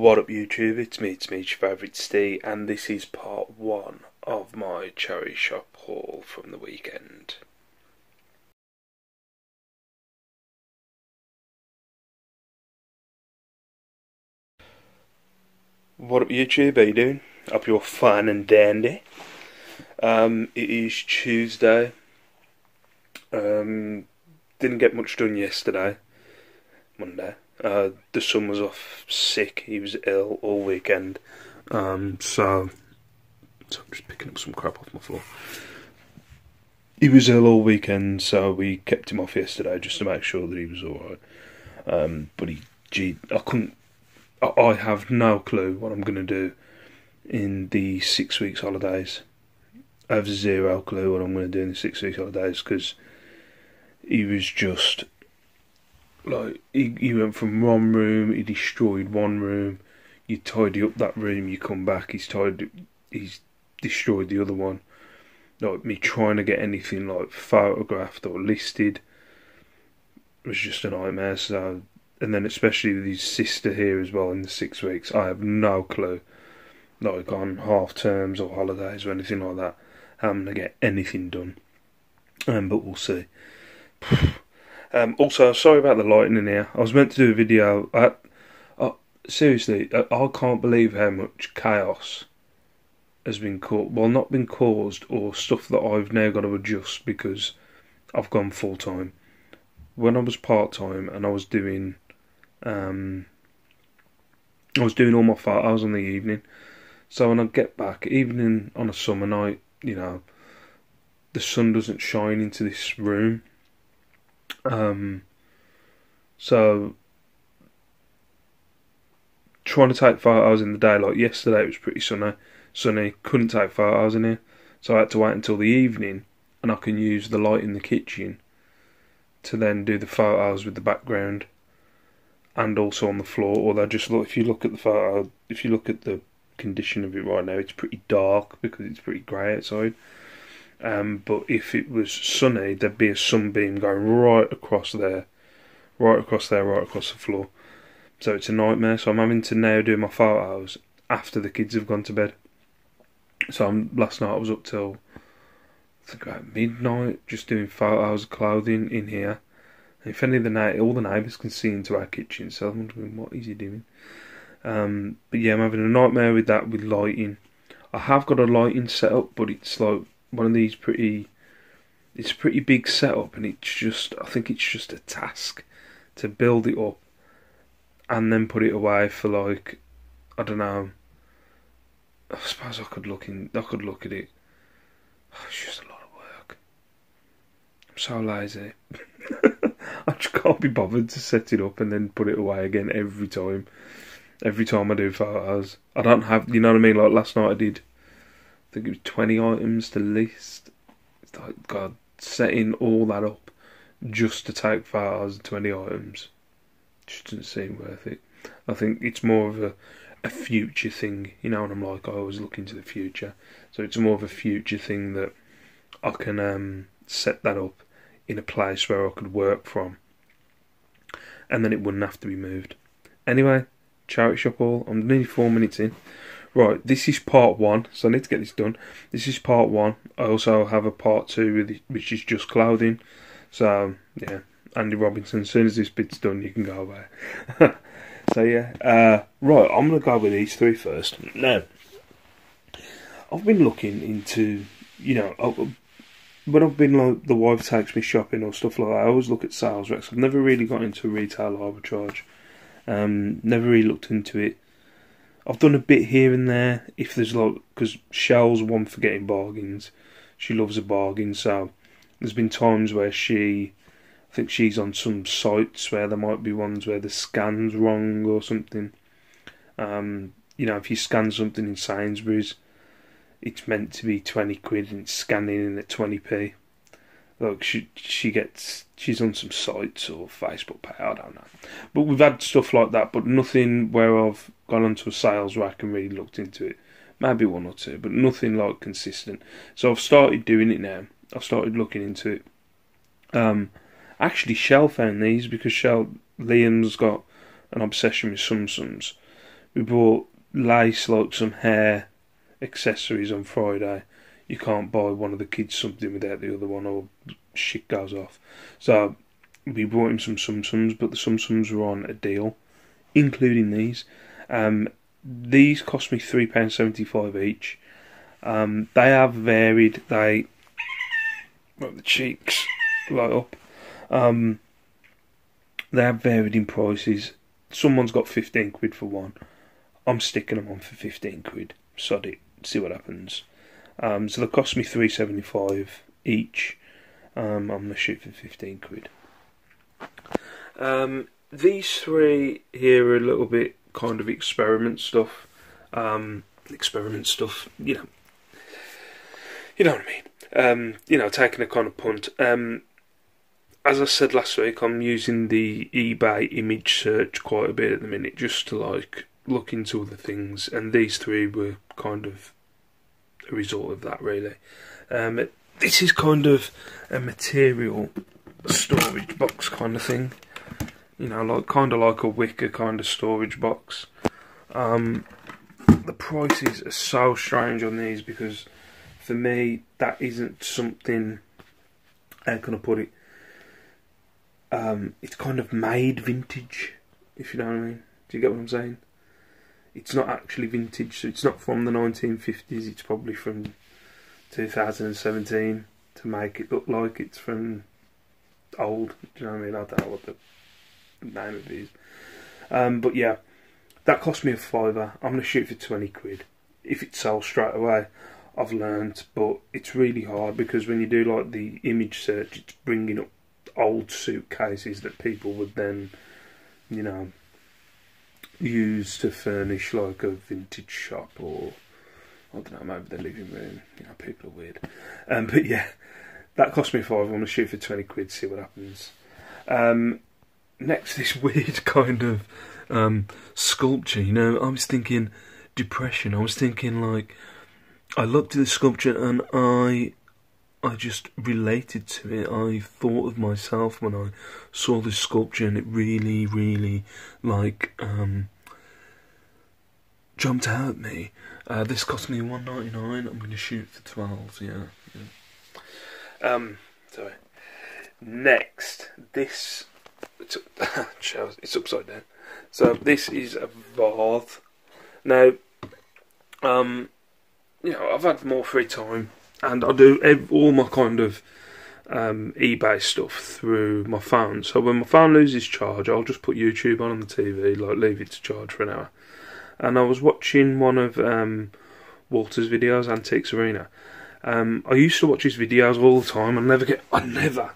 What up YouTube, it's me, your favourite Steve, and this is part 1 of my charity shop haul from the weekend. What up YouTube, how you doing? Hope you're fine and dandy. It is Tuesday. Didn't get much done yesterday, Monday. The son was off sick, he was ill all weekend, so I'm just picking up some crap off my floor. He was ill all weekend, so we kept him off yesterday just to make sure that he was alright. But I have no clue what I'm going to do in the 6 weeks holidays. I have zero clue what I'm going to do in the 6 weeks holidays, because he was just like, he went from one room, he destroyed one room, you tidy up that room, you come back, he's destroyed the other one. Like, me trying to get anything like photographed or listed was just a nightmare. So, and then especially with his sister here as well in the 6 weeks, I have no clue, like on half terms or holidays or anything like that, how I'm going to get anything done. But we'll see. Also, sorry about the lighting in here. I was meant to do a video. Seriously, I can't believe how much chaos has been not been caused, or stuff that I've now got to adjust because I've gone full time. When I was part time and I was doing all my photos on the evening. So when I get back, even on a summer night, you know, the sun doesn't shine into this room. So trying to take photos in the day, like yesterday it was pretty sunny, couldn't take photos in here, so I had to wait until the evening, and I can use the light in the kitchen to then do the photos with the background, and also on the floor. Although, just look, if you look at the photo, if you look at the condition of it right now, it's pretty dark because it's pretty grey outside. But if it was sunny, there'd be a sunbeam going right across there, right across the floor. So it's a nightmare. So I'm having to now do my photos after the kids have gone to bed. So last night I was up till, I think, about midnight, just doing photos of clothing in here. And if any of all the neighbours can see into our kitchen, so I'm wondering, what is he doing? But yeah, I'm having a nightmare with that, with lighting. I have got a lighting set up, but it's like one of these it's a pretty big setup, and I think it's just a task to build it up and then put it away for, like, I don't know, I suppose I could look at it. It's just a lot of work. I'm so lazy. I just can't be bothered to set it up and then put it away again every time I do photos. I don't have, you know what I mean, like last night I did, I think it was 20 items to list. It's like, God, setting all that up just to take photos of 20 items just doesn't seem worth it. I think it's more of a future thing, you know what I'm like, I always look into the future. So it's more of a future thing that I can set that up in a place where I could work from, and then it wouldn't have to be moved. Anyway, charity shop haul, I'm nearly 4 minutes in. Right, this is part 1, so I need to get this done. This is part 1. I also have a part 2 which is just clothing. So yeah, Andy Robinson, as soon as this bit's done, you can go away. So yeah, right, I'm going to go with these 3 first. Now, I've been looking into, you know, when I've been, like, the wife takes me shopping or stuff like that, I always look at sales recs. I've never really got into retail arbitrage. Never really looked into it. I've done a bit here and there, if there's, like, because Shell's one for getting bargains. She loves a bargain, so there's been times where I think she's on some sites where there might be ones where the scan's wrong or something. You know, if you scan something in Sainsbury's, it's meant to be 20 quid and it's scanning in at 20p. Like, she's on some sites or Facebook page, I don't know. But we've had stuff like that, but nothing where I've gone onto a sales rack and really looked into it. Maybe 1 or 2, but nothing like consistent. So I've started doing it now. I've started looking into it. Actually, Shell found these because Liam's got an obsession with Sum Sums. We bought lace, like some hair accessories on Friday. You can't buy one of the kids something without the other one, or shit goes off. So we bought him some Sum-Sums, but the Sum-Sums were on a deal, including these. These cost me £3.75 each. They have varied. They, well, the cheeks light up. They have varied in prices. Someone's got 15 quid for one. I'm sticking them on for 15 quid. Sod it. See what happens. So they cost me £3.75 each. I'm gonna shoot for 15 quid. These three here are a little bit kind of experiment stuff. You know what I mean. Taking a kind of punt. As I said last week, I'm using the eBay image search quite a bit at the minute, just to like look into other things, and these three were kind of a result of that, really. This is kind of a material storage box kind of thing, like kind of like a wicker kind of storage box. The prices are so strange on these, because for me that isn't something, how can I put it, it's kind of made vintage, if you know what I mean. Do you get what I'm saying? It's not actually vintage, so it's not from the 1950s, it's probably from 2017 to make it look like it's from old. Do you know what I mean? I don't know what the name of it is. But yeah, that cost me a fiver. I'm going to shoot for 20 quid. If it sells straight away, I've learned, but it's really hard, because when you do like the image search, it's bringing up old suitcases that people would then, use to furnish like a vintage shop, or I don't know, maybe their living room. People are weird. But yeah, that cost me a fiver. I'm going to shoot for 20 quid, see what happens. Next, this weird kind of sculpture. I was thinking depression. I was thinking, like, I looked at the sculpture and I just related to it. I thought of myself when I saw this sculpture, and it really, really, like, jumped out at me. This cost me $1.99. I'm going to shoot for 12. Yeah. Sorry. Next, this. It's upside down. So this is a vase. Now, I've had more free time, and I do all my kind of eBay stuff through my phone. So when my phone loses charge, I'll just put YouTube on the TV, like leave it to charge for an hour. And I was watching one of Walter's videos, Antiques Arena. I used to watch his videos all the time. I never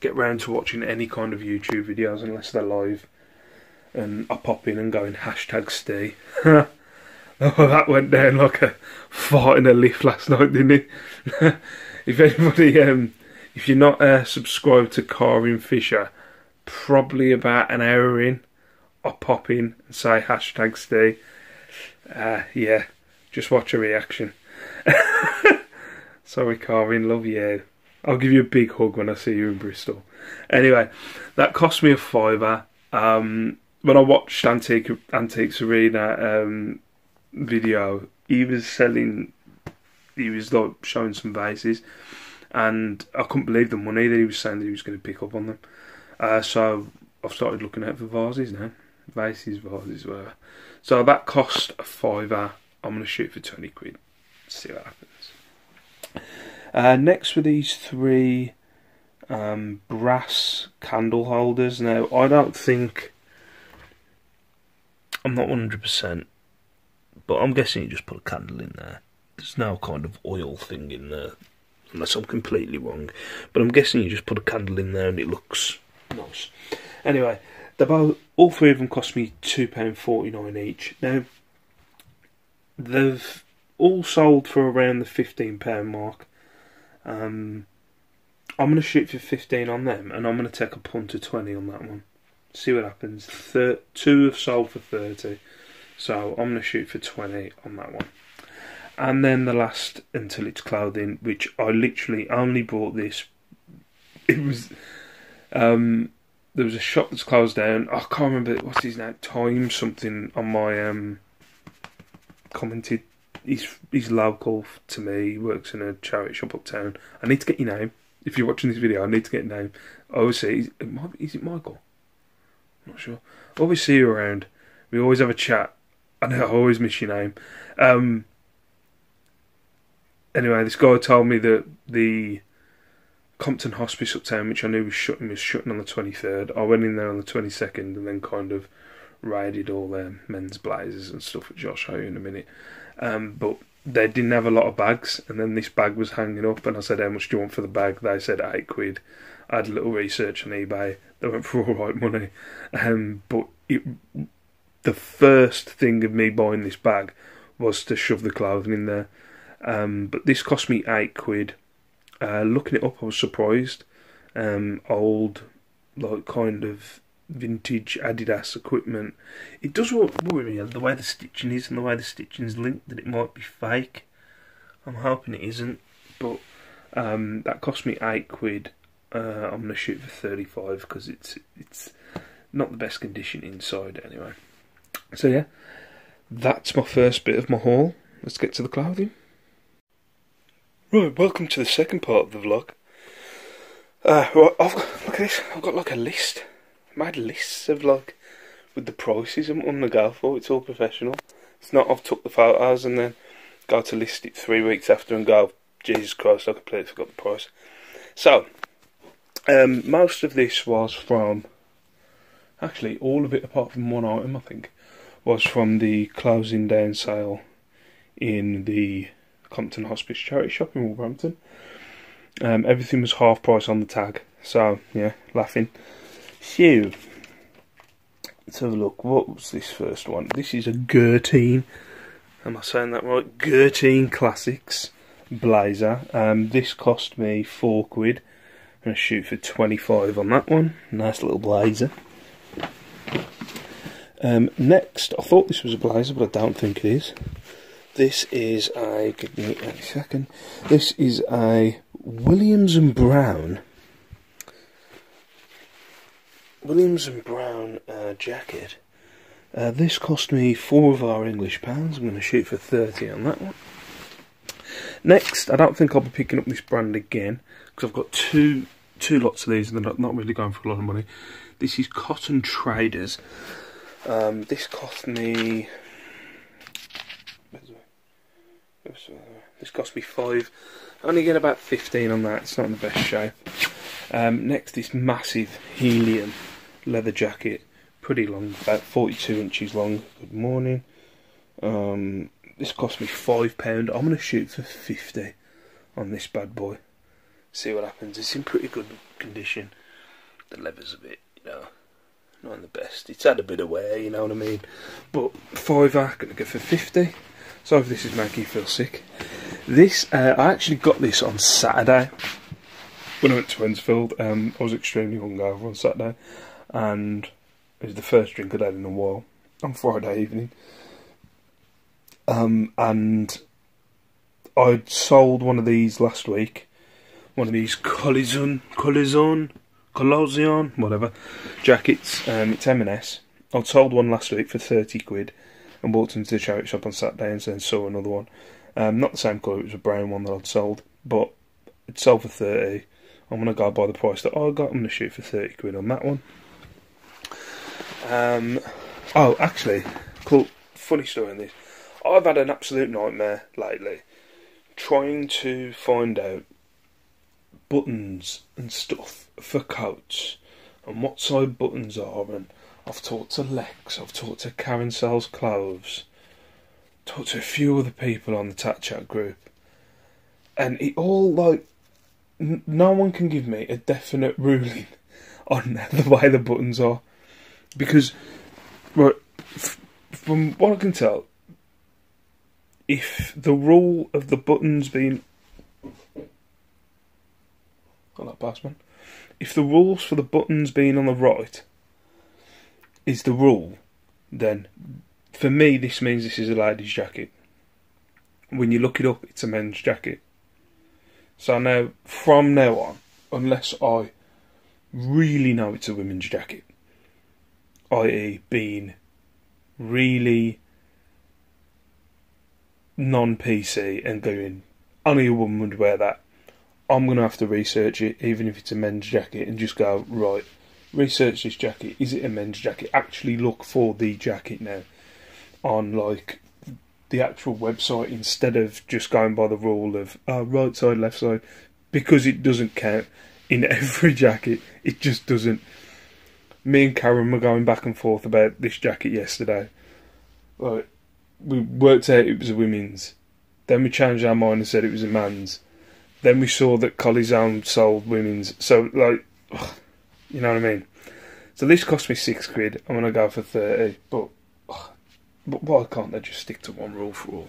get round to watching any kind of YouTube videos unless they're live. And I pop in and go in #Steve. Oh, that went down like a fart in a lift last night, didn't it? If anybody, if you're not subscribed to Karin Fisher, probably about an hour in, I'll pop in and say #Steve. Yeah, just watch a reaction. Sorry, Karin, love you. I'll give you a big hug when I see you in Bristol. Anyway, that cost me a fiver. When I watched Antiques Arena video, he was like showing some vases, and I couldn't believe the money that he was saying that he was going to pick up on them. So I've started looking out for vases now. Vases, whatever. So that cost a fiver. I'm going to shoot for 20 quid. See what happens. Next were these three brass candle holders. Now, I'm not 100%, but I'm guessing you just put a candle in there. There's no kind of oil thing in there, unless I'm completely wrong. But I'm guessing you just put a candle in there and it looks nice. Anyway, all three of them cost me £2.49 each. Now, they've all sold for around the £15 mark. I'm going to shoot for 15 on them, and I'm going to take a punt of 20 on that one. See what happens. Two have sold for 30, so I'm going to shoot for 20 on that one. And then the last, Until It's Clothing, which I literally only bought this. It was there was a shop that's closed down. I can't remember what's his name, Time something on my commented. He's local to me. He works in a charity shop uptown. I need to get your name. If you're watching this video, I need to get your name. I always say, is it Michael? I'm not sure. I always see you around. We always have a chat. I know I always miss your name. Anyway, this guy told me that the Compton Hospice uptown, which I knew was shutting on the 23rd. I went in there on the 22nd and then kind of raided all their men's blazers and stuff, which I'll show you in a minute. But they didn't have a lot of bags, and then this bag was hanging up, and I said, how much do you want for the bag? They said £8. I had a little research on eBay. They went for all right money. But the first thing of me buying this bag was to shove the clothing in there. But this cost me £8. Looking it up, I was surprised. Old, like, kind of vintage Adidas equipment. It does worry me the way the stitching is and the way the stitching is linked, that it might be fake. I'm hoping it isn't, but that cost me £8. I'm gonna shoot for 35 because it's not the best condition inside anyway. So yeah, that's my first bit of my haul. Let's get to the clothing. Right, welcome to the second part of the vlog. Right, look at this. I've got like a list. I made lists of like with the prices I'm on the go for. It's all professional. It's not I've took the photos and then go to list it 3 weeks after and go, Jesus Christ, I completely forgot the price. So, most of this was from, actually all of it apart from one item I think, was from the closing down sale in the Compton Hospice charity shop in Wolverhampton. Everything was half price on the tag, so yeah, laughing. So, let's have a look. What was this first one? This is a Gertine. Am I saying that right? Gertine Classics blazer. This cost me £4. I'm going to shoot for 25 on that one. Nice little blazer. Next, I thought this was a blazer, but I don't think it is. This is a, give me a second. This is a Williams and Brown jacket. This cost me £4 of our English pounds. I'm going to shoot for 30 on that one. Next, I don't think I'll be picking up this brand again because I've got two lots of these and they're not really going for a lot of money. This is Cotton Traders. This cost me. This cost me £5. I only get about 15 on that. It's not in the best shape. Next, this massive helium leather jacket, pretty long, about 42 inches long. Good morning. This cost me £5. I'm going to shoot for 50 on this bad boy. See what happens. It's in pretty good condition. The leather's a bit, not in the best. It's had a bit of wear, you know what I mean. But £5, going to go for 50. Sorry if this is making you feel sick. This, I actually got this on Saturday when I went to Enfield. I was extremely hungover on Saturday, and it was the first drink I'd had in a while on Friday evening. And I'd sold one of these last week, one of these collision, whatever, jackets. It's M&S. I'd sold one last week for £30 and walked into the charity shop on Saturday and then saw another one. Not the same colour, it was a brown one that I'd sold, but it sold for 30. I'm going to go by the price that I got. I'm going to shoot for £30 on that one. Oh, actually, cool, funny story on this. I've had an absolute nightmare lately trying to find out buttons and stuff for coats and what side buttons are, and I've talked to Lex, I've talked to Karen Sells Clothes, talked to a few other people on the Tat Chat group, and it all, like, no one can give me a definite ruling on the way the buttons are, because, right, from what I can tell, if the rule of the buttons being, if the rules for the buttons being on the right is the rule, then for me this means this is a lady's jacket. When you look it up, it's a men's jacket. So now, from now on, unless I really know it's a women's jacket, i.e. being really non-PC and going, only a woman would wear that. I'm going to have to research it, even if it's a men's jacket, and just go, right, research this jacket. Is it a men's jacket? Actually look for the jacket now on, like, the actual website, instead of just going by the rule of right side, left side, because it doesn't count in every jacket. It just doesn't. Me and Karen were going back and forth about this jacket yesterday. Like, we worked out it was a women's. Then we changed our mind and said it was a man's. Then we saw that Collie's Own sold women's. So, like, ugh, you know what I mean? So this cost me £6. I'm going to go for 30. But why can't they just stick to one rule for all?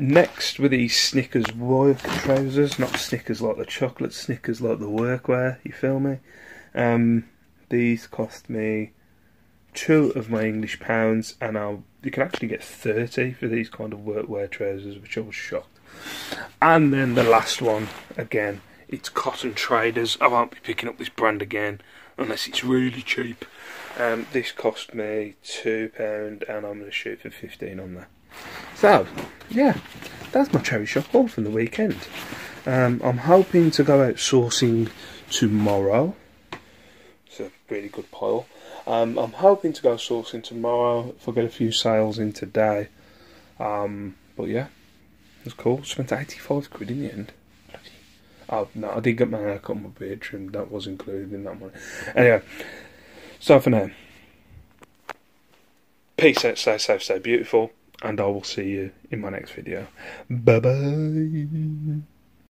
Next were these Snickers work trousers. Not Snickers like the chocolate, Snickers like the workwear. You feel me? These cost me 2 of my English pounds. And you can actually get 30 for these kind of workwear trousers, which I was shocked. And then the last one, again, it's Cotton Traders. I won't be picking up this brand again unless it's really cheap. This cost me £2 and I'm going to shoot for 15 on that. So, yeah, that's my cherry shop haul from the weekend. I'm hoping to go out sourcing tomorrow. It's a really good pile. I'm hoping to go sourcing tomorrow if I get a few sales in today. But yeah. It was cool. Spent £85 in the end. Oh no, I did get my haircut and my beard trimmed. That was included in that money. Anyway, so for now, peace out, stay safe, stay beautiful, and I will see you in my next video. Bye bye.